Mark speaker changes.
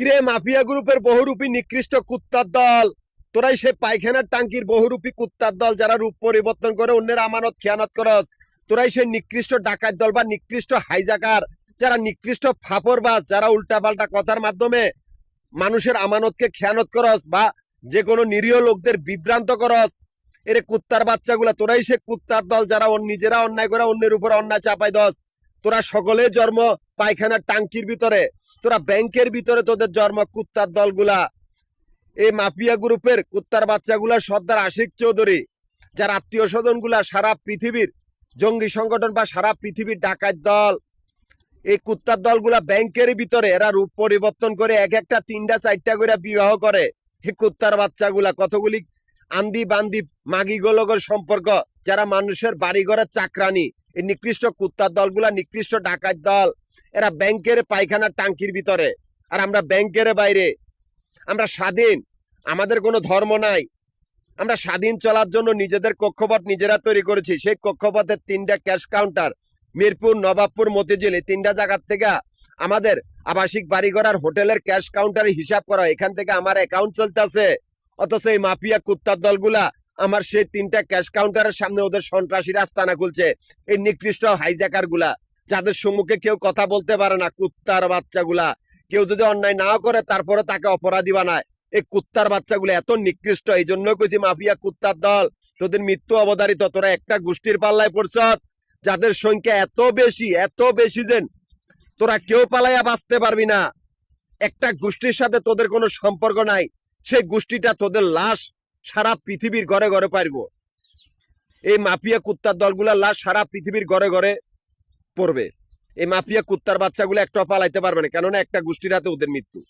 Speaker 1: কিরে মাফিয়া গ্রুপের বহুরূপী নিকৃষ্ট কুত্তার দল, তোরাই সে পায়খানার টাঙ্কির বহুরূপী কুত্তার দল যারা রূপ পরিবর্তন করে অন্যের আমানত খেয়ানত করস। তোরাই সে নিকৃষ্ট ডাকাত দল বা নিকৃষ্ট হাইজাকার, যারা নিকৃষ্ট ফাপরবাজ, যারা উল্টাপাল্টা কথার মাধ্যমে মানুষের আমানতকে খেয়ানত করস বা যে কোনো নিরীহ লোকদের বিভ্রান্ত করস। এরে কুত্তার বাচ্চাগুলা, তোরাই সে কুত্তার দল যারা নিজেরা অন্যায় করে অন্যের উপর অন্যায় চাপাই দস। তোরা সকলে জন্ম পায়খানার টাঙ্কির ভিতরে, তোরা ব্যাংকের ভিতরে, তোদের জন্ম কুত্তার দলগুলা। এই মাফিয়া গ্রুপের কুত্তার বাচ্চাগুলা সর্দার আশিক চৌধুরী, যার আত্মীয় স্বজন গুলা সারা পৃথিবীর জঙ্গি সংগঠন বা সারা পৃথিবীর ডাকাত দল। এই কুত্তার দলগুলা ব্যাংকের ভিতরে এরা রূপ পরিবর্তন করে এক একটা 3টা 4টা করে বিবাহ করে। এই কুত্তার বাচ্চাগুলা কতগুলি আন্দি বান্দি মাগি গোলগর সম্পর্ক, যারা মানুষের বাড়ি ঘরের চাকরানি। এই নিকৃষ্ট কুত্তার দলগুলা নিকৃষ্ট ডাকাত দল। এরা ব্যাংকের পায়খানার টাঙ্কির ভিতরে, আর আমরা ব্যাংকের বাইরে। আমরা স্বাধীন, আমাদের কোনো ধর্ম নাই। আমরা স্বাধীন চলার জন্য নিজেদের কক্ষপথ নিজেরা তৈরি করেছি। সেই কক্ষপথের 3টা ক্যাশ কাউন্টার, মিরপুর, নবাবপুর, মতিঝিল, এই 3টা জায়গার থেকে আমাদের আবাসিক বাড়িঘর আর হোটেলের ক্যাশ কাউন্টারের হিসাব করা, এখান থেকে আমার অ্যাকাউন্ট চলতেছে। অথচ এই মাফিয়া কুত্তার দলগুলা আমার সেই 3টা ক্যাশ কাউন্টারের সামনে ওদের সন্ত্রাসীরা আস্তানা খুলছে। এই নিকৃষ্ট হাইজ্যাকার গুলা, যাদের সম্মুখে কেউ কথা বলতে পারে না, কুত্তার বাচ্চাগুলা। কেউ যদি অন্যায় নাও করে তারপরে তাকে অপরাধী বানায়। এই কুত্তার বাচ্চাগুলো এত নিকৃষ্ট, এই জন্য কইছি মাফিয়া কুত্তার দল, তোদের মৃত্যু অবধারিত। তোরা একটা গোষ্ঠীর পাল্লায় পড়ছ, যাদের সংখ্যা এত বেশি যে তোরা কেউ পালাইয়া বাঁচতে পারবি না। একটা গোষ্ঠীর সাথে তোদের কোনো সম্পর্ক নাই, সেই গোষ্ঠীটা তোদের লাশ সারা পৃথিবীর ঘরে ঘরে পারব। এই মাফিয়া কুত্তার দলগুলার লাশ সারা পৃথিবীর ঘরে ঘরে পড়বে। এই মাফিয়া কুত্তার বাচ্চাগুলো একটা পালাইতে পারবে না, কেননা একটা গোষ্ঠীর হাতে ওদের মৃত্যু।